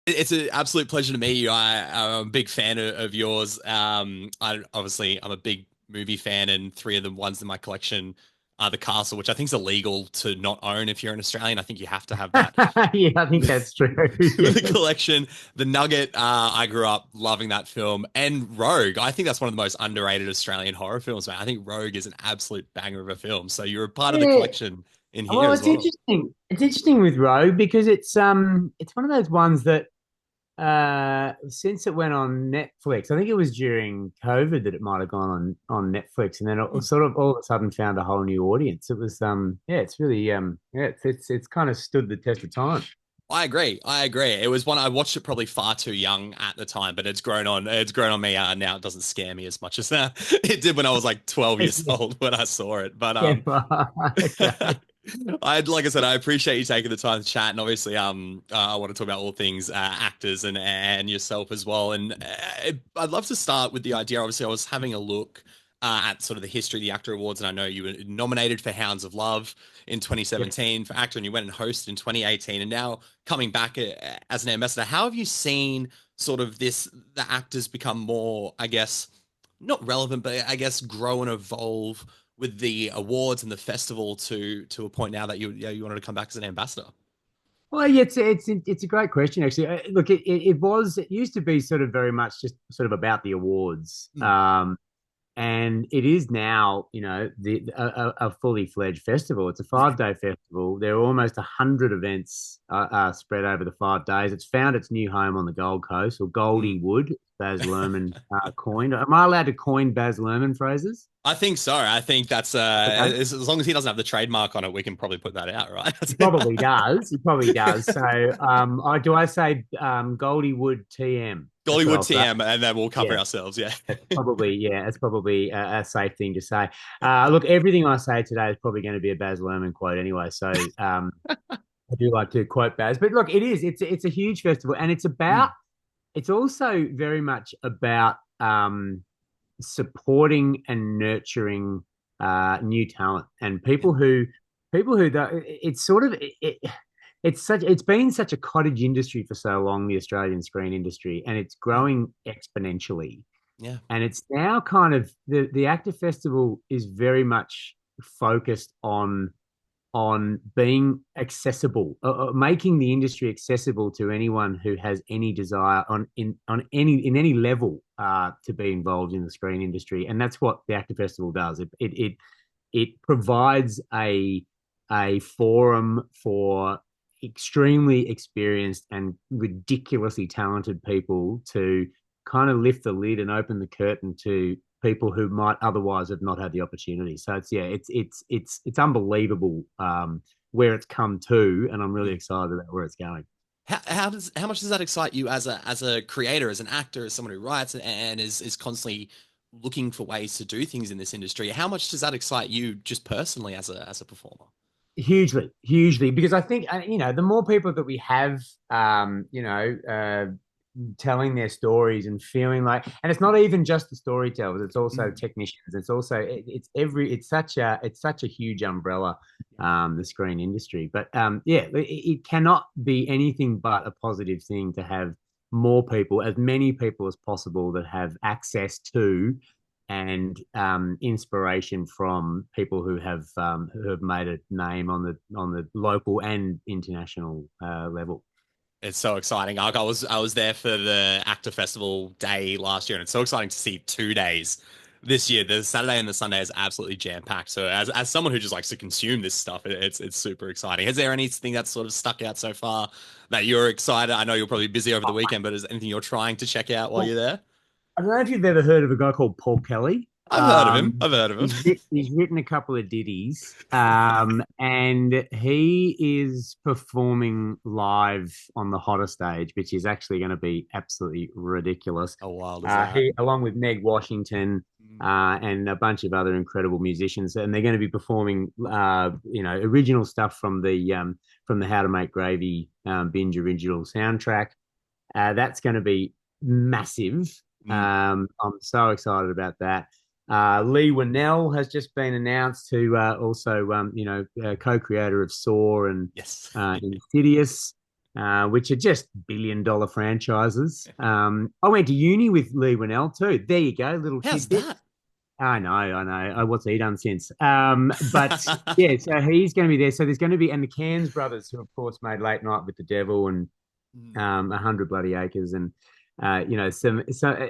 It's an absolute pleasure to meet you. I'm a big fan of yours. I'm a big movie fan, and three of the ones in my collection are The Castle, which I think is illegal to not own if you're an Australian. I think you have to have that Yeah, I think that's true. with the collection. The Nugget, I grew up loving that film, and Rogue. I think that's one of the most underrated Australian horror films, man. I think Rogue is an absolute banger of a film. So you're a part of the Yeah. collection in here Well, as it's well. interesting. It's interesting with Rogue because it's one of those ones that since it went on Netflix, I think it was during COVID that it might have gone on Netflix, and then it was sort of all of a sudden found a whole new audience. It was yeah, it's really yeah, it's kind of stood the test of time. I agree. I agree. It was one I watched it probably far too young at the time, but it's grown on. It's grown on me now. It doesn't scare me as much as it did when I was like 12 years Yeah, old when I saw it. But yeah, right, okay. like I said, I appreciate you taking the time to chat, and obviously, I want to talk about all things actors and yourself as well. And I'd love to start with the idea. Obviously, I was having a look at sort of the history of the AACTA Awards, and I know you were nominated for Hounds of Love in Yes. 2017 for actor, and you went and hosted in 2018, and now coming back as an ambassador. How have you seen sort of the actors become more, I guess, not relevant, but I guess grow and evolve with the awards and the festival to a point now that you wanted to come back as an ambassador? Well, yeah, it's a great question actually. Look, it used to be sort of very much just sort of about the awards. Mm. And it is now, a fully fledged festival. It's a Yeah. 5 day festival. There are almost 100 events spread over the 5 days. It's found its new home on the Gold Coast, or Mm. Goldie Wood, Baz Luhrmann coined. Am I allowed to coin Baz Luhrmann phrases? I think so. I think that's Okay. as long as he doesn't have the trademark on it, we can probably put that out, right? He probably does. He probably does. So, I say Goldie Wood TM. That's what Dollywood I'll say. TM, and then we'll cover Yeah. ourselves. Yeah. That's probably a safe thing to say. Look, everything I say today is probably going to be a Baz Luhrmann quote anyway. So I do like to quote Baz. But look, it's a huge festival, and Mm. it's also very much about supporting and nurturing new talent and Yeah. it's sort of it's been such a cottage industry for so long, the Australian screen industry, and it's Mm. growing exponentially. Yeah. And it's now kind of the Actor Festival is very much focused on being accessible, making the industry accessible to anyone who has any desire in any level to be involved in the screen industry, and that's what the Actor Festival does. It provides a forum for extremely experienced and ridiculously talented people to kind of lift the lid and open the curtain to people who might otherwise have not had the opportunity. So it's unbelievable where it's come to, and I'm really Mm. excited about where it's going. How much does that excite you as a creator, as an actor, as someone who writes and is constantly looking for ways to do things in this industry? How much does that excite you just personally as a performer? Hugely, hugely, because I think the more people that we have, telling their stories and feeling like, and it's not even just the storytellers, it's also Mm. technicians, it's also it's such a huge umbrella, the screen industry. But yeah, it cannot be anything but a positive thing to have more people, as many people as possible, that have access to and inspiration from people who have made a name on the local and international level. It's so exciting. I was there for the Actor Festival day last year, and it's so exciting to see 2 days this year. The Saturday and the Sunday is absolutely jam packed. So as someone who just likes to consume this stuff, it's super exciting. Is there anything that's sort of stuck out so far that you're excited? I know you're probably busy over the weekend, but is there anything you're trying to check out while you're Well, there? I don't know if you've ever heard of a guy called Paul Kelly. I've heard of him. I've heard of him. He's written a couple of ditties, and he is performing live on the Hotter stage, which is actually going to be absolutely ridiculous. How wild is that? He, along with Meg Washington, Mm. and a bunch of other incredible musicians, and they're going to be performing, original stuff from the How to Make Gravy binge original soundtrack. That's going to be massive. Mm. I'm so excited about that. Lee Winnell has just been announced, who also, co-creator of Saw and Yes. Insidious. which are just billion-dollar franchises. I went to uni with Lee Winnell too. There you go, little How's tidbit. that? I know, I know. What's he done since? But yeah, so he's going to be there. So there's going to be, and the Cairns brothers, who of course made Late Night with the Devil and Mm. 100 Bloody Acres, and so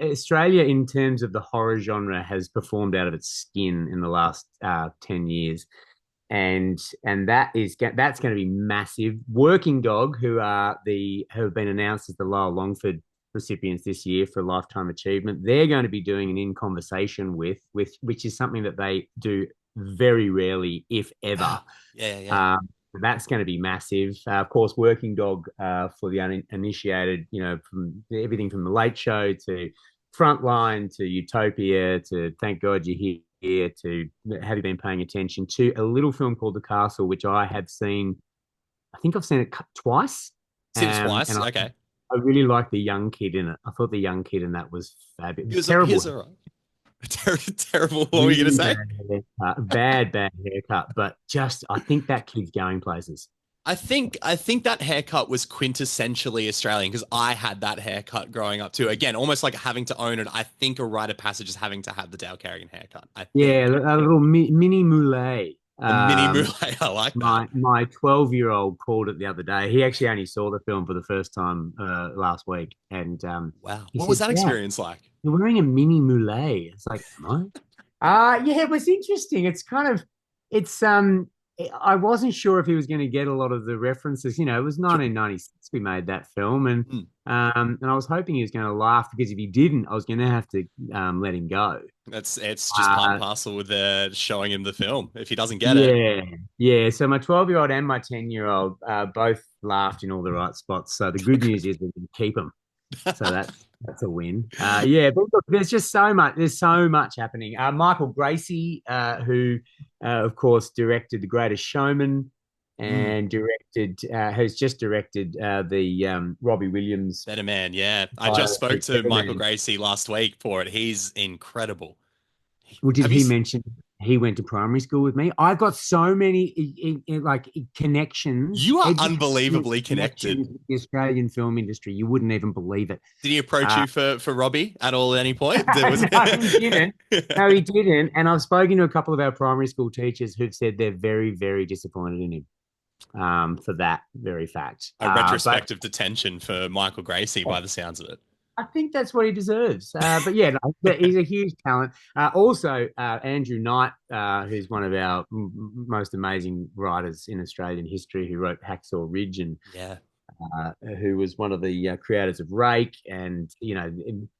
Australia in terms of the horror genre has performed out of its skin in the last 10 years, and that's going to be massive. Working Dog, who have been announced as the Lyle Longford recipients this year for lifetime achievement, they're going to be doing an In Conversation with which is something that they do very rarely, if ever. Wow. Yeah, yeah. Um, that's going to be massive. Of course, Working Dog for the uninitiated, from everything from The Late Show to Frontline to Utopia to Thank God You're Here to Have You Been Paying Attention, to a little film called The Castle, which I have seen. I think I've seen it twice. Seen it twice. And Okay. I really like the young kid in it. I thought the young kid in that was fabulous. It was He terrible. was all right. Terrible. What were you gonna Really say? bad haircut. Bad haircut. But just, I think that kid's going places. I think that haircut was quintessentially Australian because I had that haircut growing up too. Again, almost like having to own it. I think a rite of passage is having to have the Dale Carrigan haircut. I Yeah, think a little mini mullet. a mini mullet. I like that. My 12-year-old called it the other day. He actually only saw the film for the first time last week, and Wow. he What was said, that "Dad, experience like? you're wearing a mini mullet." It's like, am I? Yeah, it was interesting. It's I wasn't sure if he was going to get a lot of the references. It was Sure. 1996 we made that film, Hmm. and I was hoping he was going to laugh, because if he didn't, I was going to have to let him go. It's just part and Uh, parcel with showing him the film. If he doesn't get it, yeah, yeah. So my 12-year-old and my 10-year-old both laughed in all the right spots. So the good news is we can keep them. So that's a win. Yeah, but look, there's just so much. There's so much happening. Michael Gracie, who of course directed The Greatest Showman, Mm. and has just directed the Robbie Williams. Better Man. Yeah, I just spoke to Michael Gracie last week for it. He's incredible. Well, did Have you? he mention he went to primary school with me? I've got so many like connections, You are educational unbelievably connected. connections with the Australian film industry. You wouldn't even believe it. Did he approach Uh, you for Robbie at all at any point? There was. no, he didn't. No, he didn't. And I've spoken to a couple of our primary school teachers who've said they're very, very disappointed in him for that very fact. A But retrospective detention for Michael Gracie by the sounds of it. I think that's what he deserves. But yeah, no, he's a huge talent. Also, Andrew Knight, who's one of our most amazing writers in Australian history, who wrote Hacksaw Ridge, and Yeah. who was one of the creators of Rake, and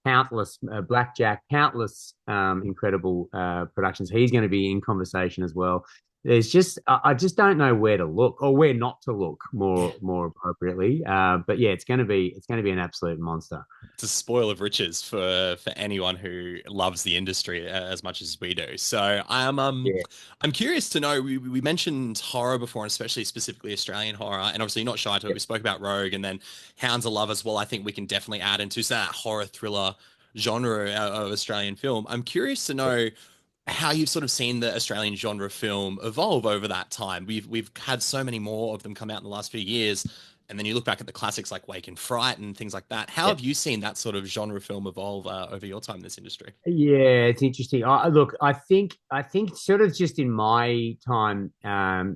countless Blackjack, countless incredible productions. He's going to be in conversation as well. There's just I just don't know where to look, or where not to look, Yeah. more appropriately. But yeah, it's going to be an absolute monster. It's a spoil of riches for anyone who loves the industry as much as we do. So Yeah, I'm curious to know. We mentioned horror before, and especially specifically Australian horror, and obviously not shy to it. We spoke about Rogue, and then Hounds of Love as well. I think we can definitely add into that horror thriller genre of Australian film. I'm curious to know how you've sort of seen the Australian genre film evolve over that time. We've had so many more of them come out in the last few years, and then you look back at the classics like Wake and Fright and things like that. How yeah. have you seen that sort of genre film evolve over your time in this industry? Yeah, it's interesting. Look, I think sort of just in my time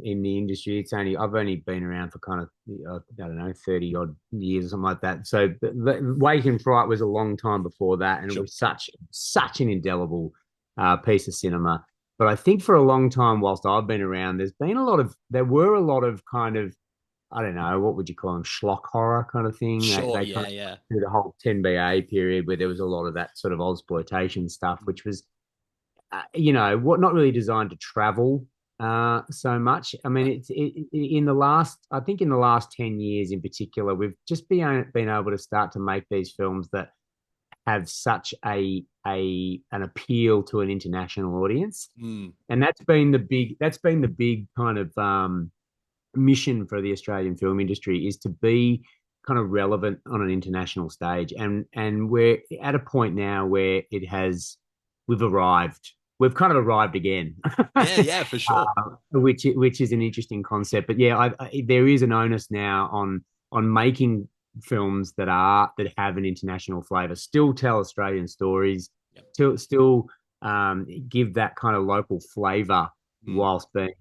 in the industry, I've only been around for kind of I don't know 30 odd years or something like that. So Wake and Fright was a long time before that, and it Sure. was such an indelible piece of cinema. But I think for a long time, whilst I've been around, there were a lot of kind of, I don't know, what would you call them, schlock horror kind of thing. Sure. They Yeah. kind of Yeah. through the whole 10BA period, where there was a lot of that sort of exploitation stuff, which was, what not really designed to travel so much. I mean, in the last, I think in the last 10 years in particular, we've just been able to start to make these films that have such an appeal to an international audience, Mm, and that's been the big kind of mission for the Australian film industry, is to be kind of relevant on an international stage, and we're at a point now where we've arrived. We've kind of arrived again, yeah. Yeah. For sure. which is an interesting concept. But yeah, there is an onus now on making films that have an international flavor, still tell Australian stories, Yep. still give that kind of local flavor Mm. whilst being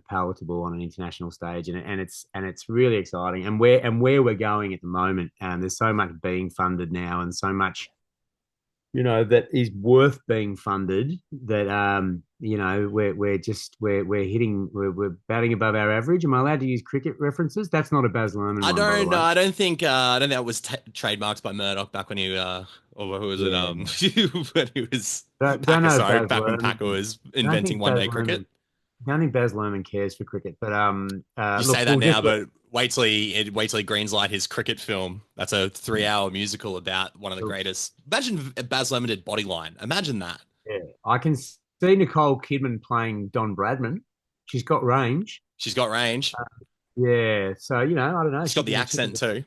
palatable on an international stage, and it's really exciting. And where we're going at the moment, and there's so much being funded now, and so much that is worth being funded, that we're batting above our average. Am I allowed to use cricket references? That's not a Baz Luhrmann I one, by the don't know. way. I don't think that was trademarked by Murdoch back when or who was it? Yeah, When he was don't Packer. know Sorry, Baz back when Luhrmann. Packer was I don't inventing think one Baz day cricket. Luhrmann. I don't think Baz Luhrmann cares for cricket, but You say look, that we'll just now, but wait till he greenslight his cricket film. That's a 3 hour musical about one of the greatest. Imagine if Baz Luhrmann did Bodyline. Imagine that. yeah. I can see Nicole Kidman playing Don Bradman. She's got range. She's got range. Yeah, so I don't know. She's got the She can accent too. she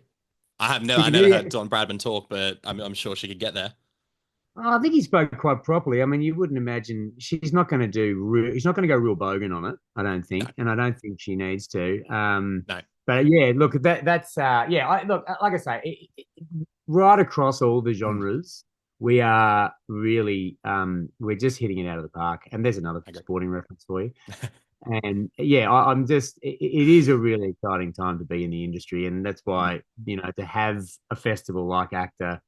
I can never do heard that. Don Bradman talk, but I'm sure she could get there. I think he spoke quite properly. I mean, you wouldn't imagine she's not going to she's not going to go real bogan on it. I don't No, think, and I don't think she needs to. no, But yeah, look, that's yeah. Look, like I say, right across all the mm, genres, we are really we're just hitting it out of the park. And there's another I agree. sporting reference for you. And yeah, I'm just it is a really exciting time to be in the industry, and that's Mm, why to have a festival like AACTA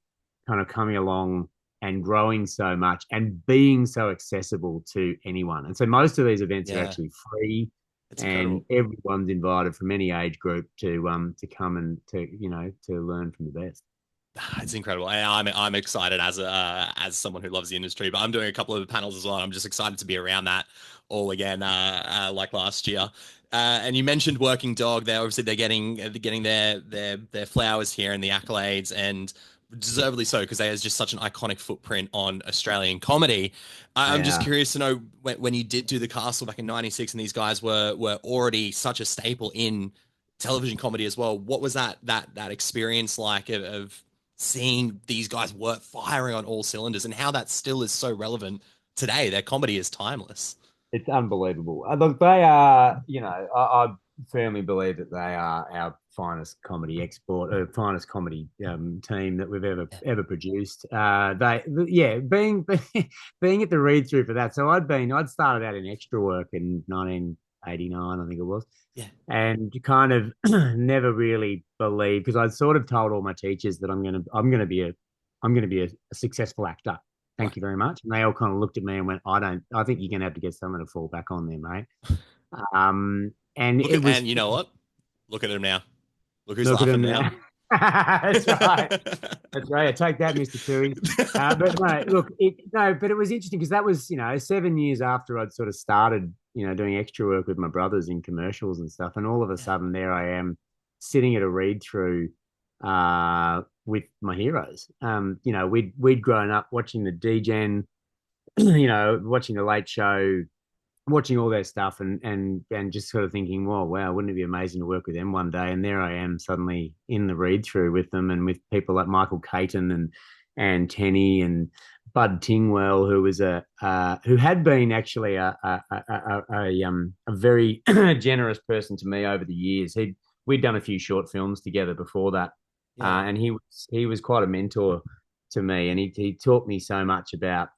kind of coming along and growing so much and being so accessible to anyone. And so most of these events are yeah, actually free, it's and incredible. everyone's invited from any age group to come and to learn from the best. It's incredible. I'm excited as someone who loves the industry, but I'm doing a couple of panels as well. I'm just excited to be around that all again, like last year. And you mentioned Working Dog. Obviously they're getting their flowers here and the accolades, and deservedly so because there's just such an iconic footprint on Australian comedy. I'm just Yeah. curious to know when you did do the Castle back in '96, and these guys were already such a staple in television comedy as well. What was that experience like of seeing these guys work firing on all cylinders, and how that still is so relevant today? Their comedy is timeless. It's unbelievable. Look, they are, I firmly believe that they are our finest comedy finest comedy team that we've ever produced. Yeah, being at the read through for that. So I'd started out in extra work in 1989, I think it was, Yeah, and kind of never really believed, because I'd sort of told all my teachers that I'm gonna be a successful actor. right. Thank you very much. And they all kind of looked at me and went, I think you're gonna have to get someone to fall back on there, mate. And Look it at was and you know what? Look at him now. Look who's look at laughing him now. now. That's right. That's right. I take that, Mr. Tui. But no, look, but it was interesting because that was, 7 years after I'd sort of started, doing extra work with my brothers in commercials and stuff. And all of a Yeah, sudden there I am sitting at a read through with my heroes. We'd grown up watching the DGen, watching the Late Show, watching all their stuff, and just sort of thinking, well, wow, wouldn't it be amazing to work with them one day? And there I am suddenly in the read through with them, and with people like Michael Caton and Tenny and Bud Tingwell, who had been actually a very generous person to me over the years. We'd done a few short films together before that, yeah, and he was quite a mentor to me, and he taught me so much about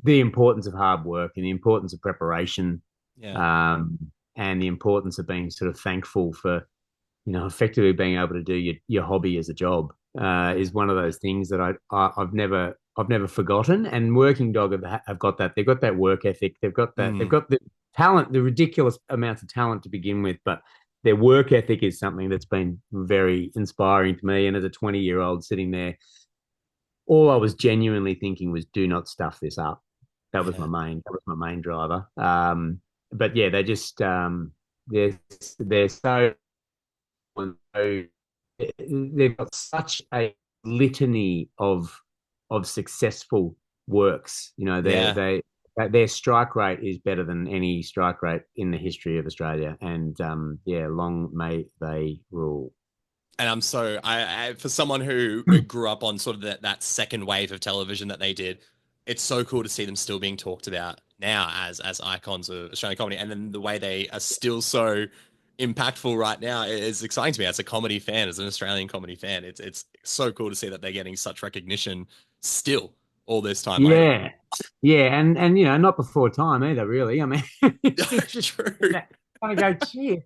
the importance of hard work and the importance of preparation, yeah, um, and the importance of being sort of thankful for, effectively being able to do your hobby as a job, yeah. is one of those things that I've never forgotten. And Working Dog have got that. They've got that work ethic. They've Mm, got the talent, the ridiculous amounts of talent to begin with, but their work ethic is something that's been very inspiring to me. And as a 20-year-old sitting there, all I was genuinely thinking was, do not stuff this up. yeah, That was my main driver. But yeah, they just they're so they've got such a litany of successful works. yeah. Their strike rate is better than any strike rate in the history of Australia. And yeah, long may they rule. And I'm so I for someone who grew up on sort of that second wave of television that they did, it's so cool to see them still being talked about now as icons of Australian comedy, and then the way they are still so impactful right now is exciting to me as a comedy fan, as an Australian comedy fan. It's so cool to see that they're getting such recognition still all this time later. Yeah, yeah, and not before time either. Really, I mean, it's interesting True. that I go, gee,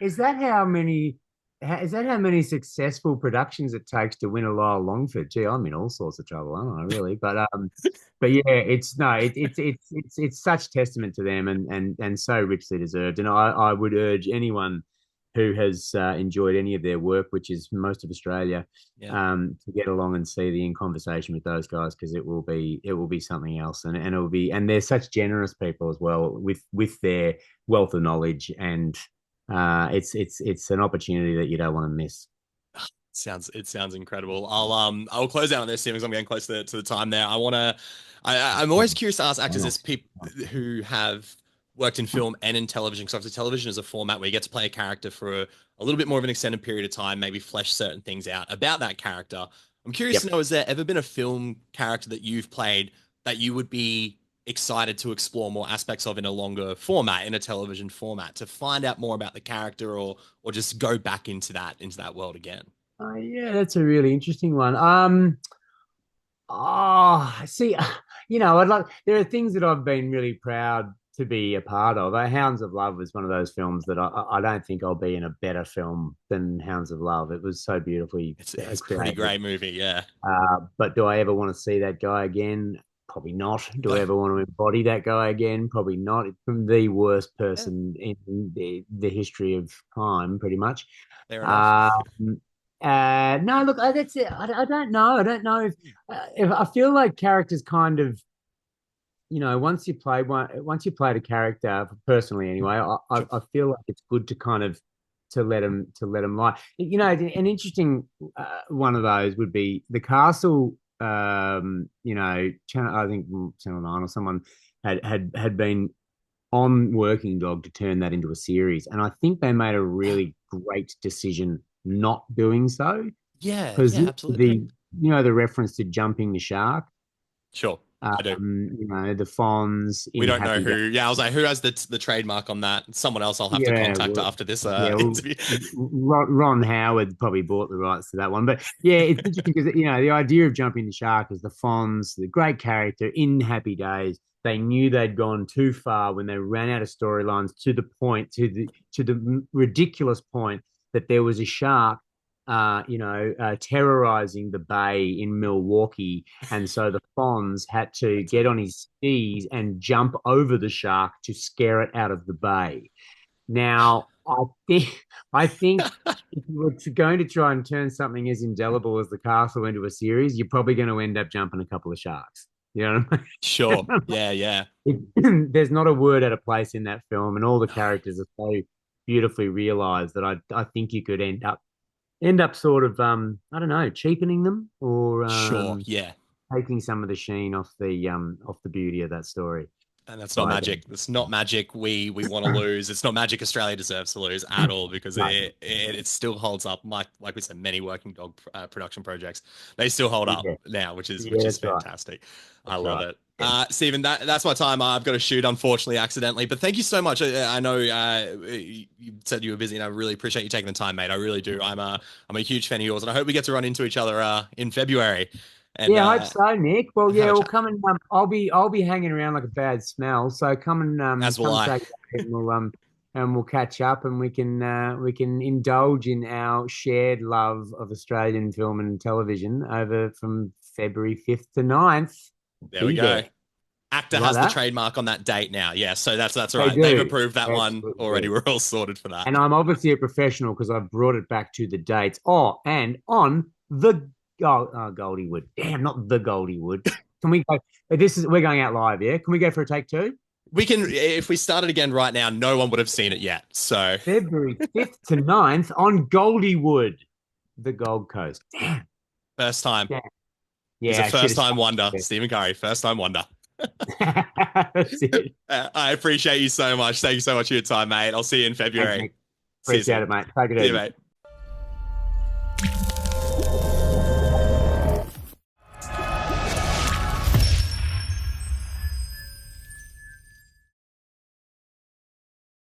is that how many? Is that how many successful productions it takes to win a Lyle Longford? Gee, I'm in all sorts of trouble, aren't I? Really, but yeah, it's no, it's such testament to them, and so richly deserved. And I would urge anyone who has enjoyed any of their work, which is most of Australia, Yeah. to get along and see the In Conversation with those guys, because it will be something else, and it will be, and they're such generous people as well with their wealth of knowledge, and it's an opportunity that you don't want to miss. It sounds incredible. I'll close out on this, Steve, because I'm getting close to the time there. I'm always curious to ask actors, this people who have worked in film and in television, because obviously television is a format where you get to play a character for a little bit more of an extended period of time, maybe flesh certain things out about that character. I'm curious to Yep. know, has there ever been a film character that you've played that you would be excited to explore more aspects of in a longer format, in a television format, to find out more about the character, or just go back into that world again? Yeah, that's a really interesting one. See, I'd like. There are things that I've been really proud to be a part of. Hounds of Love was one of those films that I don't think I'll be in a better film than Hounds of Love. It was so beautifully It's a pretty created. great movie, yeah. But do I ever want to see that guy again? Probably not. Do I ever want to embody that guy again? Probably not. From the worst Yeah, person in the history of time, pretty much. fair enough. Um, no, look, that's it. I don't know. I don't know if I feel like characters kind of, once you played a character, personally anyway, Sure. I feel like it's good to kind of to let them lie. An interesting one of those would be the Castle. Channel, I think Channel 9 or someone had been on Working Dog to turn that into a series, and I think they made a really great decision not doing so, Yeah, because yeah, absolutely. the reference to jumping the shark, Sure, I do. the Fonz We in don't know Happy Days. who. Yeah, I was like, who has the trademark on that? Someone else I'll have to Yeah, contact well, after this yeah. Well, interview. Ron Howard probably bought the rights to that one, but yeah, it's interesting because the idea of jumping the shark is the Fonz, the great character in Happy Days. They knew they'd gone too far when they ran out of storylines, to the ridiculous point that there was a shark, terrorizing the bay in Milwaukee, and so the Fonz had to That's get it. on his skis and jump over the shark to scare it out of the bay. Now, I think if you were going to try and turn something as indelible as the castle into a series, you're probably going to end up jumping a couple of sharks. You know what Sure. I Yeah, yeah. mean? There's not a word out of place in that film, and all the characters are so beautifully realized that I think you could end up sort of, I don't know, cheapening them, or Sure. Yeah. taking some of the sheen off the beauty of that story And that's not by magic. It's not magic we want to lose. It's not magic Australia deserves to lose at all, because no, it still holds up. Like we said, many working dog production projects, they still hold up yeah, now, which is yeah, which is that's right, fantastic. I that's love right. it. Yeah. Stephen, that's my time. I've got to shoot, unfortunately, accidentally. But thank you so much. I know you said you were busy, and I really appreciate you taking the time, mate. I really do. I'm a huge fan of yours, and I hope we get to run into each other in February, and Yeah, I hope so, Nick. Well, have yeah, a well, chat. come and I'll be hanging around like a bad smell. So As will come I. say goodnight, and we'll catch up, and we can indulge in our shared love of Australian film and television over from February 5th to 9th. There we Be go. there. AACTA You like has the that? trademark on that date now. Yeah, so that's all They right. They've do. approved that They one absolutely already. do. We're all sorted for that. And I'm obviously a professional because I've brought it back to the dates. Oh, and on the Goldiewood. Damn, not the Goldiewood. Can we go? We're going out live, yeah? Can we go for a take two? We can, if we started again right now, no one would have seen it yet. So February 5th to 9th on Goldiewood, the Gold Coast. Damn. first time. Yeah. He's a Yeah, I should first have time wonder. stuck Stephen Curry, first time wonder. with it. That's it. I appreciate you so much. Thank you so much for your time, mate. I'll see you in Thanks, February. Nick. See you Appreciate soon. it, mate. Take it See you, easy. mate.